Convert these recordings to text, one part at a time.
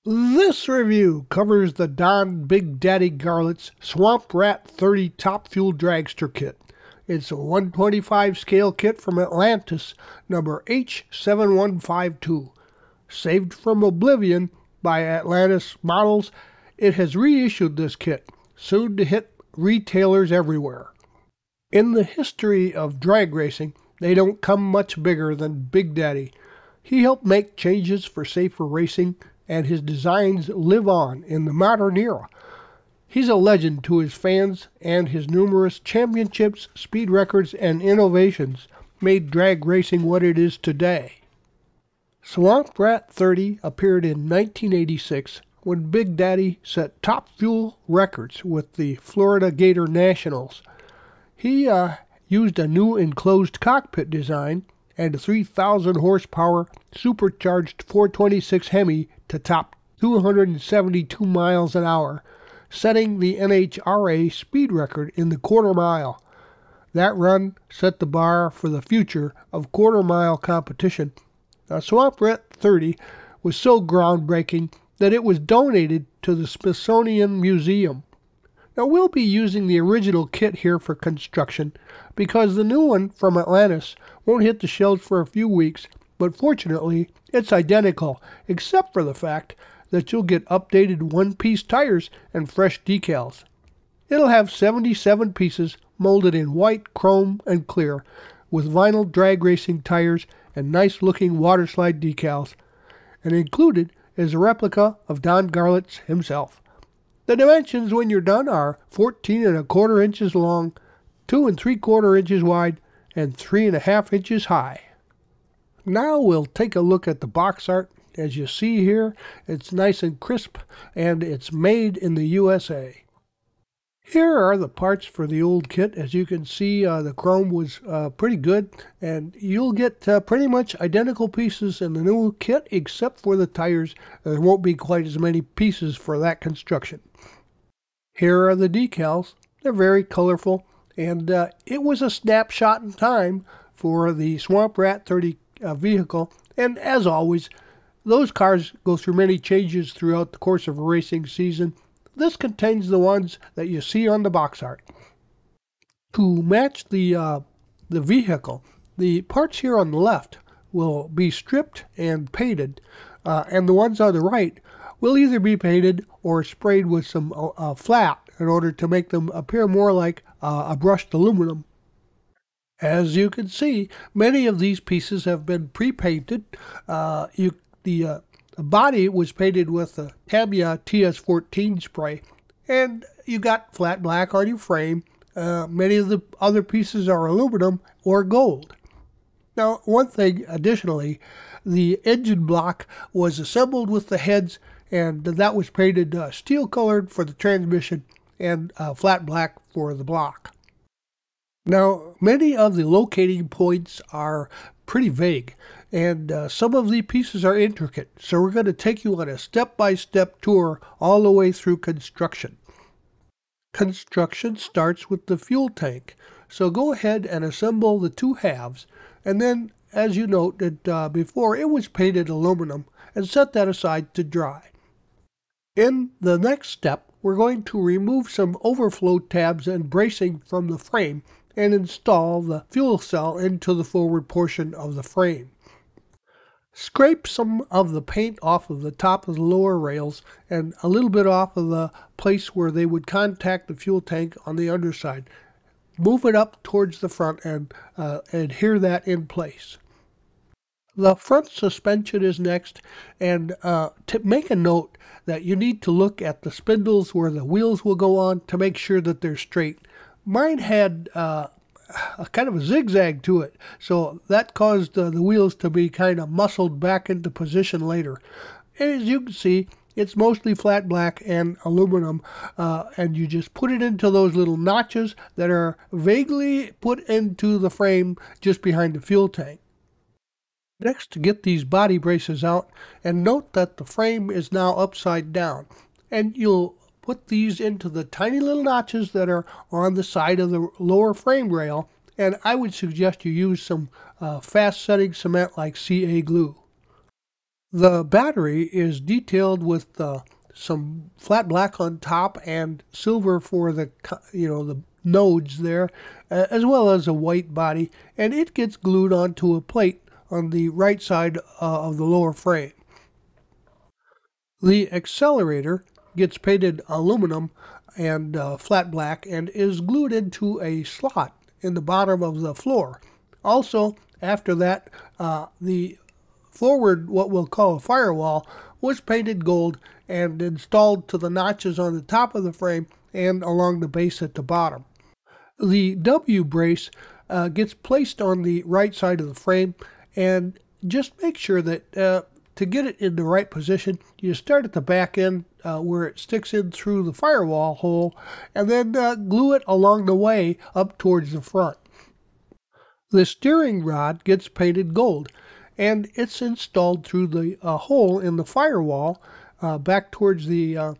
This review covers the Don Big Daddy Garlits Swamp Rat 30 Top Fuel Dragster Kit. It's a 125 scale kit from Atlantis, number H7152. Saved from oblivion by Atlantis Models, it has reissued this kit, soon to hit retailers everywhere. In the history of drag racing, they don't come much bigger than Big Daddy. He helped make changes for safer racing, and his designs live on in the modern era. He's a legend to his fans, and his numerous championships, speed records, and innovations made drag racing what it is today. Swamp Rat 30 appeared in 1986 when Big Daddy set top fuel records with the Florida Gator Nationals. He used a new enclosed cockpit design and a 3,000 horsepower supercharged 426 Hemi to top 272 miles an hour, setting the NHRA speed record in the quarter mile. That run set the bar for the future of quarter mile competition. Now, Swamp Rat 30 was so groundbreaking that it was donated to the Smithsonian Museum. Now, we'll be using the original kit here for construction because the new one from Atlantis won't hit the shelves for a few weeks, but fortunately it's identical except for the fact that you'll get updated one-piece tires and fresh decals. It'll have 77 pieces molded in white, chrome, and clear with vinyl drag racing tires and nice-looking waterslide decals, and included is a replica of Don Garlits himself. The dimensions when you're done are 14 1/4 inches long, 2 3/4 inches wide, and 3 1/2 inches high. Now we'll take a look at the box art. As you see here, it's nice and crisp, and it's made in the USA. Here are the parts for the old kit. As you can see, the chrome was pretty good, and you'll get pretty much identical pieces in the new kit, except for the tires. There won't be quite as many pieces for that construction. Here are the decals. They're very colorful, and it was a snapshot in time for the Swamp Rat 30 vehicle, and as always, those cars go through many changes throughout the course of a racing season. This contains the ones that you see on the box art. To match the vehicle, the parts here on the left will be stripped and painted, and the ones on the right will either be painted or sprayed with some flat in order to make them appear more like a brushed aluminum. As you can see, many of these pieces have been pre-painted. The body was painted with the Tamiya TS14 spray, and you got flat black on your frame. Many of the other pieces are aluminum or gold. Now, one thing additionally, the engine block was assembled with the heads, and that was painted steel colored for the transmission and flat black for the block. Now, many of the locating points are pretty vague, and some of the pieces are intricate, so we're going to take you on a step-by-step tour all the way through construction. Construction starts with the fuel tank, so go ahead and assemble the two halves, and then, as you noted before, it was painted aluminum, and set that aside to dry. In the next step, we're going to remove some overflow tabs and bracing from the frame and install the fuel cell into the forward portion of the frame. Scrape some of the paint off of the top of the lower rails and a little bit off of the place where they would contact the fuel tank on the underside. Move it up towards the front and adhere that in place. The front suspension is next, and to make a note that you need to look at the spindles where the wheels will go on to make sure that they're straight. Mine had a kind of a zigzag to it, so that caused the wheels to be kind of muscled back into position later. As you can see, it's mostly flat black and aluminum, and you just put it into those little notches that are vaguely put into the frame just behind the fuel tank. Next, get these body braces out, and note that the frame is now upside down, and you'll put these into the tiny little notches that are on the side of the lower frame rail, and I would suggest you use some fast setting cement like CA glue. The battery is detailed with some flat black on top and silver for the nodes there, as well as a white body, and it gets glued onto a plate on the right side of the lower frame. The accelerator gets painted aluminum and flat black and is glued into a slot in the bottom of the floor. Also, after that, the forward, what we'll call a firewall, was painted gold and installed to the notches on the top of the frame and along the base at the bottom. The W brace gets placed on the right side of the frame, and just make sure that to get it in the right position, you start at the back end where it sticks in through the firewall hole, and then glue it along the way up towards the front. The steering rod gets painted gold, and it's installed through the hole in the firewall back towards the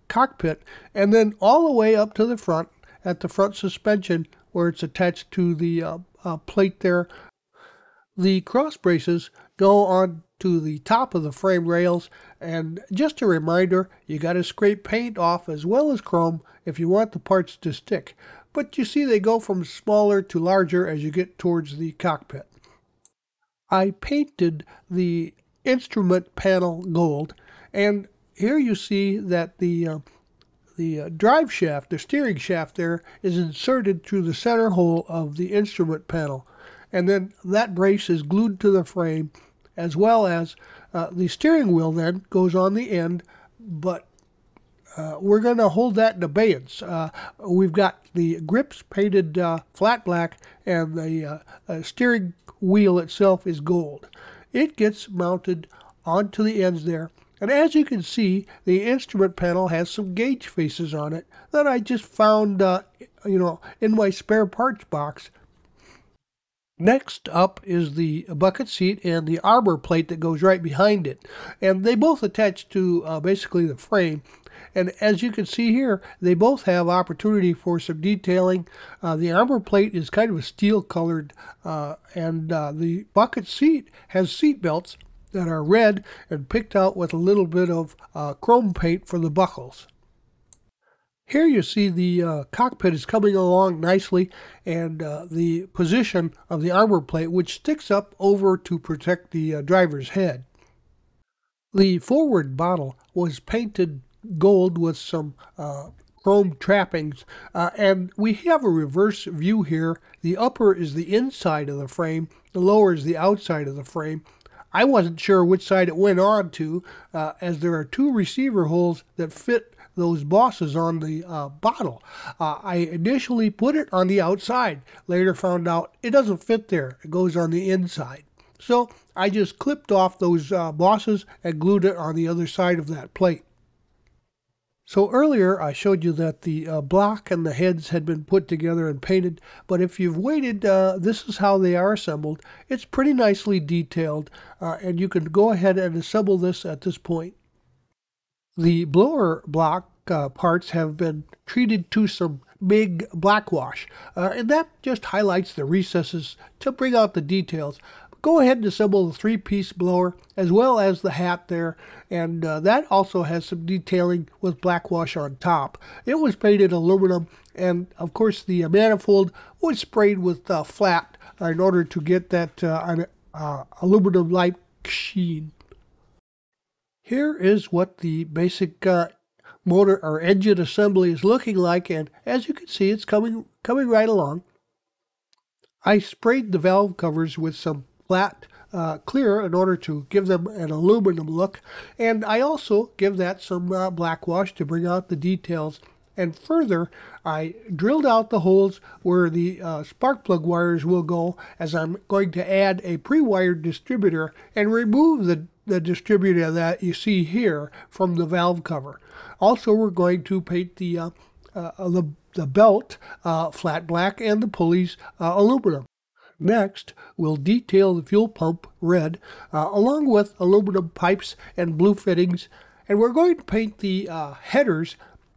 cockpit, and then all the way up to the front at the front suspension where it's attached to the plate there. The cross braces go on to the top of the frame rails, and just a reminder, you got to scrape paint off as well as chrome if you want the parts to stick. But you see they go from smaller to larger as you get towards the cockpit. I painted the instrument panel gold, and here you see that the drive shaft, the steering shaft there, is inserted through the center hole of the instrument panel. And then that brace is glued to the frame, as well as the steering wheel then goes on the end, but we're going to hold that in abeyance. We've got the grips painted flat black, and the steering wheel itself is gold. It gets mounted onto the ends there. And as you can see, the instrument panel has some gauge faces on it that I just found, in my spare parts box. Next up is the bucket seat and the arbor plate that goes right behind it. And they both attach to basically the frame. And as you can see here, they both have opportunity for some detailing. The arbor plate is kind of a steel colored, and the bucket seat has seat belts that are red and picked out with a little bit of chrome paint for the buckles. Here you see the cockpit is coming along nicely, and the position of the armor plate, which sticks up over to protect the driver's head. The forward bottle was painted gold with some chrome trappings, and we have a reverse view here. The upper is the inside of the frame, the lower is the outside of the frame. I wasn't sure which side it went on to, as there are two receiver holes that fit those bosses on the bottle. I initially put it on the outside, later found out it doesn't fit there, it goes on the inside. So I just clipped off those bosses and glued it on the other side of that plate. So earlier I showed you that the block and the heads had been put together and painted, but if you've waited, this is how they are assembled. It's pretty nicely detailed, and you can go ahead and assemble this at this point. The blower block parts have been treated to some big black wash, and that just highlights the recesses to bring out the details. Go ahead and assemble the three-piece blower as well as the hat there, and that also has some detailing with black wash on top. It was painted aluminum, and of course the manifold was sprayed with flat in order to get that aluminum-like sheen. Here is what the basic motor or engine assembly is looking like, and as you can see, it's coming right along. I sprayed the valve covers with some flat clear in order to give them an aluminum look, and I also give that some black wash to bring out the details. And further, I drilled out the holes where the spark plug wires will go, as I'm going to add a pre-wired distributor and remove the distributor that you see here from the valve cover. Also, we're going to paint the belt flat black and the pulleys aluminum. Next, we'll detail the fuel pump red, along with aluminum pipes and blue fittings, and we're going to paint the headers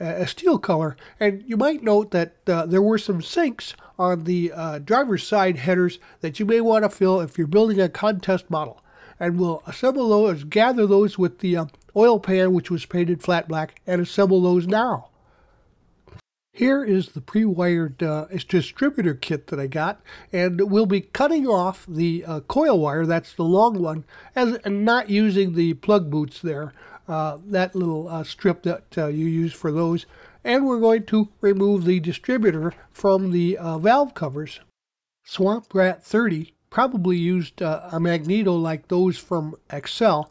a steel color. And you might note that there were some sinks on the driver's side headers that you may want to fill if you're building a contest model. and we'll assemble those, gather those with the oil pan, which was painted flat black, and assemble those now. Here is the pre-wired distributor kit that I got, and we'll be cutting off the coil wire, that's the long one, and not using the plug boots there, that little strip that you use for those. And we're going to remove the distributor from the valve covers. Swamp Rat 30 probably used a magneto like those from XXX.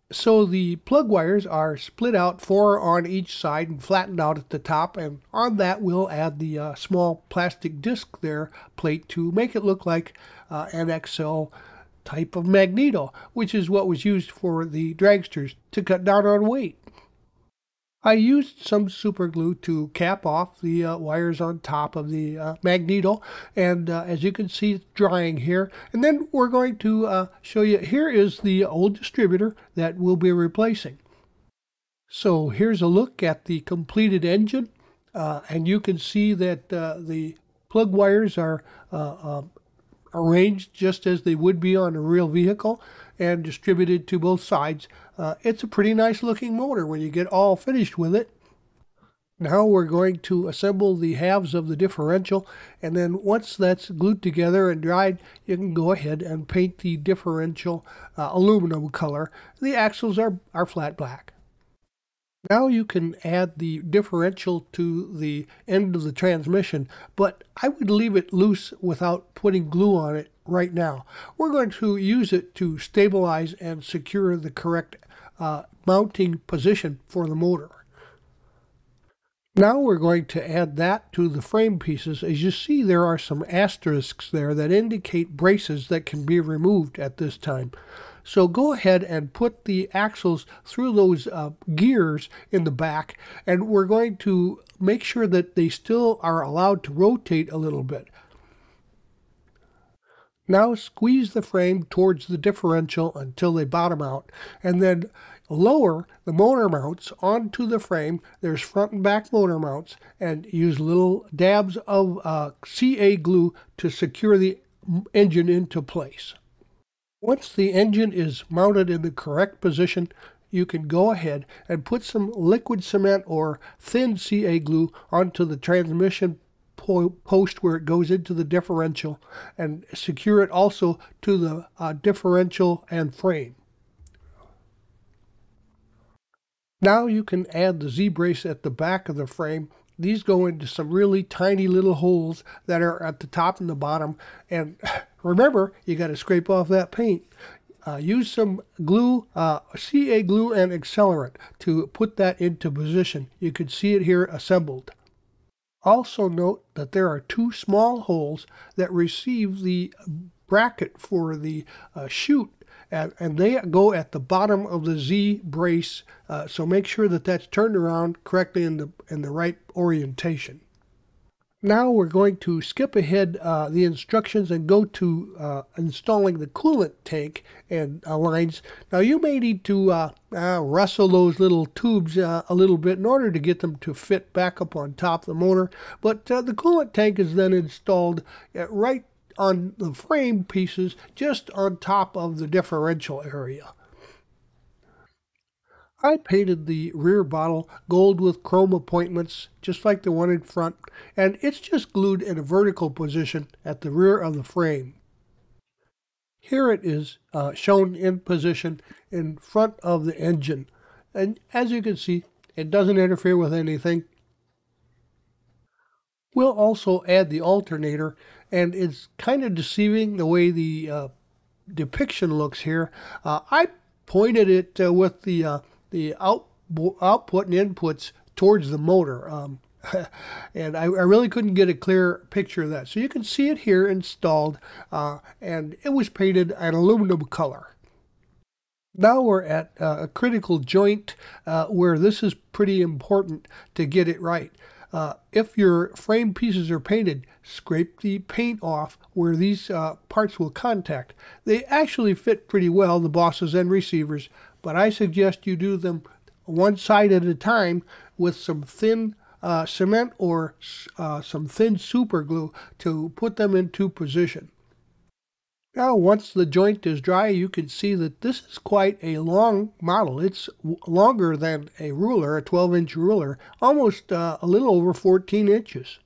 So the plug wires are split out, 4 on each side and flattened out at the top, and on that we'll add the small plastic disc there plate to make it look like an XL type of magneto, which is what was used for the dragsters to cut down on weight. I used some super glue to cap off the wires on top of the magneto, and as you can see, it's drying here. And then we're going to show you, here is the old distributor that we'll be replacing. So here's a look at the completed engine, and you can see that the plug wires are arranged just as they would be on a real vehicle and distributed to both sides. It's a pretty nice looking motor when you get all finished with it. Now we're going to assemble the halves of the differential, and then once that's glued together and dried, you can go ahead and paint the differential aluminum color. The axles are flat black. Now you can add the differential to the end of the transmission, but I would leave it loose without putting glue on it right now. We're going to use it to stabilize and secure the correct mounting position for the motor. Now we're going to add that to the frame pieces. As you see, there are some asterisks there that indicate braces that can be removed at this time. So go ahead and put the axles through those gears in the back, and we're going to make sure that they still are allowed to rotate a little bit. Now squeeze the frame towards the differential until they bottom out, and then lower the motor mounts onto the frame. There's front and back motor mounts, and use little dabs of CA glue to secure the engine into place. Once the engine is mounted in the correct position, you can go ahead and put some liquid cement or thin CA glue onto the transmission post where it goes into the differential, and secure it also to the differential and frame. Now you can add the Z-brace at the back of the frame. These go into some really tiny little holes that are at the top and the bottom. And remember, you got to scrape off that paint. Use some glue, CA glue and accelerant to put that into position. You can see it here assembled. Also note that there are 2 small holes that receive the bracket for the chute, and they go at the bottom of the Z brace, so make sure that that's turned around correctly in the right orientation. Now we're going to skip ahead the instructions and go to installing the coolant tank and lines. Now you may need to wrestle those little tubes a little bit in order to get them to fit back up on top of the motor, but the coolant tank is then installed right on the frame pieces, just on top of the differential area. I painted the rear bottle gold with chrome appointments, just like the one in front, and it's just glued in a vertical position at the rear of the frame. Here it is shown in position in front of the engine, and as you can see, it doesn't interfere with anything. We'll also add the alternator, and it's kind of deceiving the way the depiction looks here. I pointed it with the output and inputs towards the motor, and I really couldn't get a clear picture of that. So you can see it here installed, and it was painted an aluminum color. Now we're at a critical joint where this is pretty important to get it right. If your frame pieces are painted, scrape the paint off where these parts will contact. They actually fit pretty well, the bosses and receivers, but I suggest you do them one side at a time with some thin cement or some thin super glue to put them into position. Now, once the joint is dry, you can see that this is quite a long model. It's longer than a ruler, a 12-inch ruler, almost a little over 14 inches.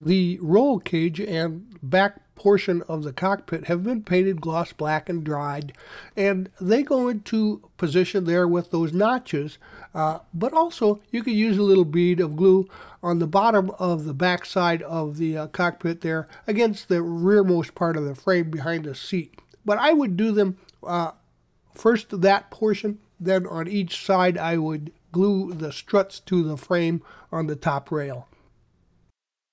The roll cage and back portion of the cockpit have been painted gloss black and dried, and they go into position there with those notches, but also you could use a little bead of glue on the bottom of the back side of the cockpit there against the rearmost part of the frame behind the seat. But I would do them first that portion, then on each side I would glue the struts to the frame on the top rail.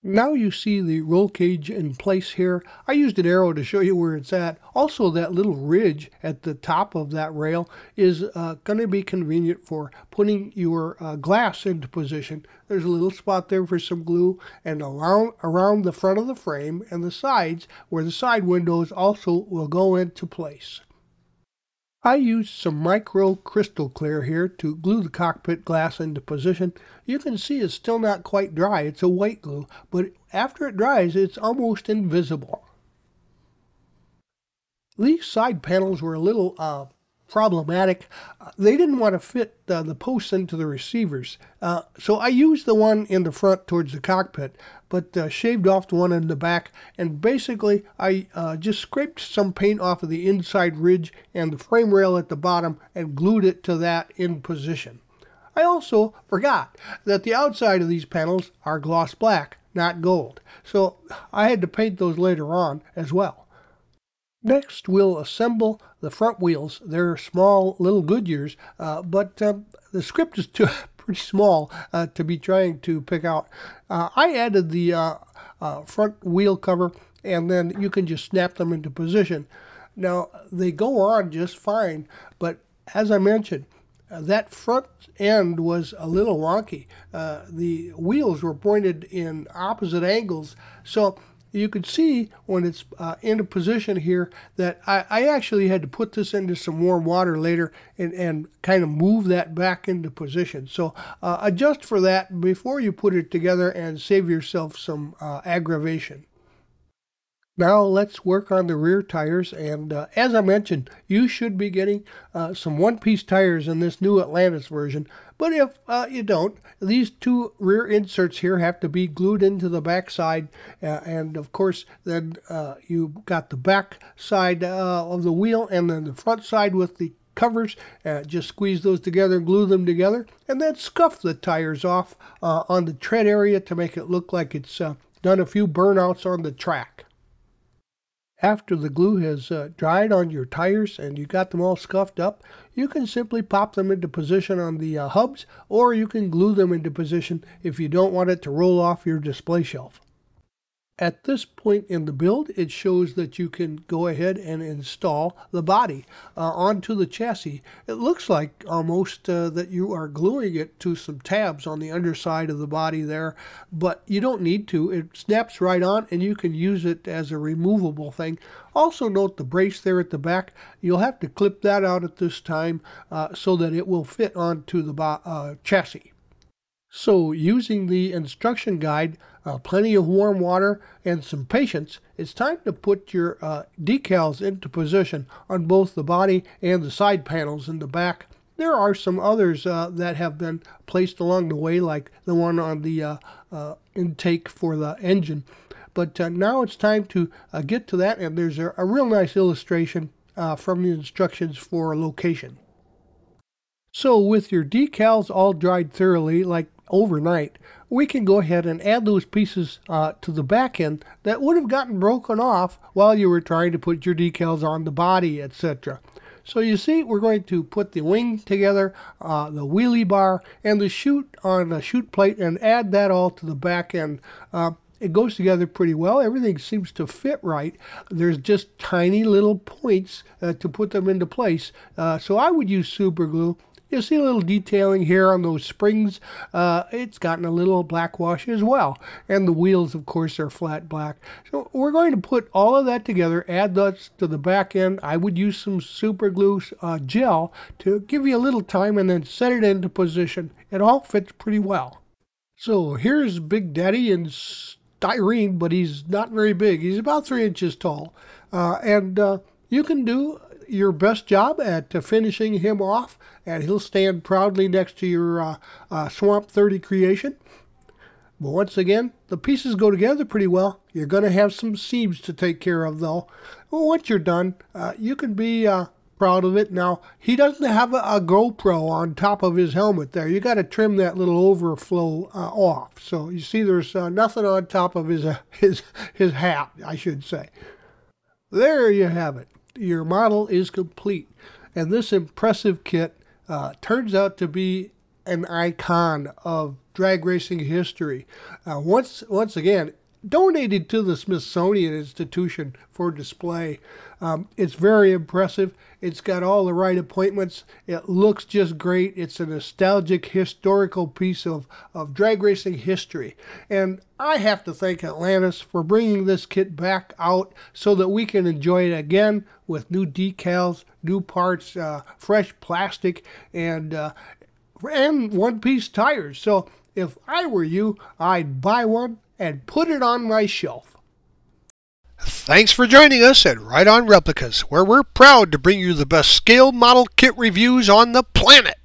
Now you see the roll cage in place here. I used an arrow to show you where it's at. Also, that little ridge at the top of that rail is going to be convenient for putting your glass into position. There's a little spot there for some glue, and around the front of the frame and the sides, where the side windows also will go into place. I used some micro crystal clear here to glue the cockpit glass into position. You can see it's still not quite dry. It's a white glue, but after it dries, it's almost invisible. These side panels were a little problematic. They didn't want to fit the posts into the receivers. So I used the one in the front towards the cockpit, but shaved off the one in the back. And basically, I just scraped some paint off of the inside ridge and the frame rail at the bottom and glued it to that in position. I also forgot that the outside of these panels are gloss black, not gold. So I had to paint those later on as well. Next, we'll assemble the front wheels. They're small little Goodyears, but the script is pretty small to be trying to pick out. I added the front wheel cover, and then you can just snap them into position. Now, they go on just fine, but as I mentioned, that front end was a little wonky. The wheels were pointed in opposite angles, so you can see when it's in a position here that I actually had to put this into some warm water later and kind of move that back into position. So adjust for that before you put it together and save yourself some aggravation. Now let's work on the rear tires, and as I mentioned, you should be getting some one-piece tires in this new Atlantis version, but if you don't, these two rear inserts here have to be glued into the back side, and of course then you got the back side of the wheel and then the front side with the covers. Just squeeze those together, glue them together, and then scuff the tires off on the tread area to make it look like it's done a few burnouts on the track. After the glue has dried on your tires and you got them all scuffed up, you can simply pop them into position on the hubs, or you can glue them into position if you don't want it to roll off your display shelf. At this point in the build, it shows that you can go ahead and install the body onto the chassis. It looks like almost that you are gluing it to some tabs on the underside of the body there, but you don't need to. It snaps right on and you can use it as a removable thing. Also note the brace there at the back. You'll have to clip that out at this time so that it will fit onto the chassis. So using the instruction guide, plenty of warm water, and some patience, it's time to put your decals into position on both the body and the side panels in the back. There are some others that have been placed along the way, like the one on the intake for the engine. But now it's time to get to that, and there's a real nice illustration from the instructions for location. So with your decals all dried thoroughly, like overnight, we can go ahead and add those pieces to the back end that would have gotten broken off while you were trying to put your decals on the body, etc. So you see, we're going to put the wing together, the wheelie bar, and the chute on a chute plate, and add that all to the back end. It goes together pretty well. Everything seems to fit right. There's just tiny little points to put them into place. So I would use super glue. You'll see a little detailing here on those springs. It's gotten a little black wash as well. And the wheels, of course, are flat black. So we're going to put all of that together, add those to the back end. I would use some super glue gel to give you a little time and then set it into position. It all fits pretty well. So here's Big Daddy in styrene, but he's not very big. He's about 3 inches tall. and you can do your best job at finishing him off, and he'll stand proudly next to your Swamp 30 creation. But once again, the pieces go together pretty well. You're going to have some seams to take care of, though. Well, once you're done, you can be proud of it. Now, he doesn't have a GoPro on top of his helmet there. You got to trim that little overflow off. So you see there's nothing on top of his hat, I should say. There you have it. Your model is complete. And this impressive kit turns out to be an icon of drag racing history. Once again, donated to the Smithsonian Institution for display. It's very impressive. It's got all the right appointments. It looks just great. It's a nostalgic, historical piece of drag racing history. And I have to thank Atlantis for bringing this kit back out so that we can enjoy it again with new decals, new parts, fresh plastic, and one-piece tires. So if I were you, I'd buy one and put it on my shelf. Thanks for joining us at Right On Replicas, where we're proud to bring you the best scale model kit reviews on the planet.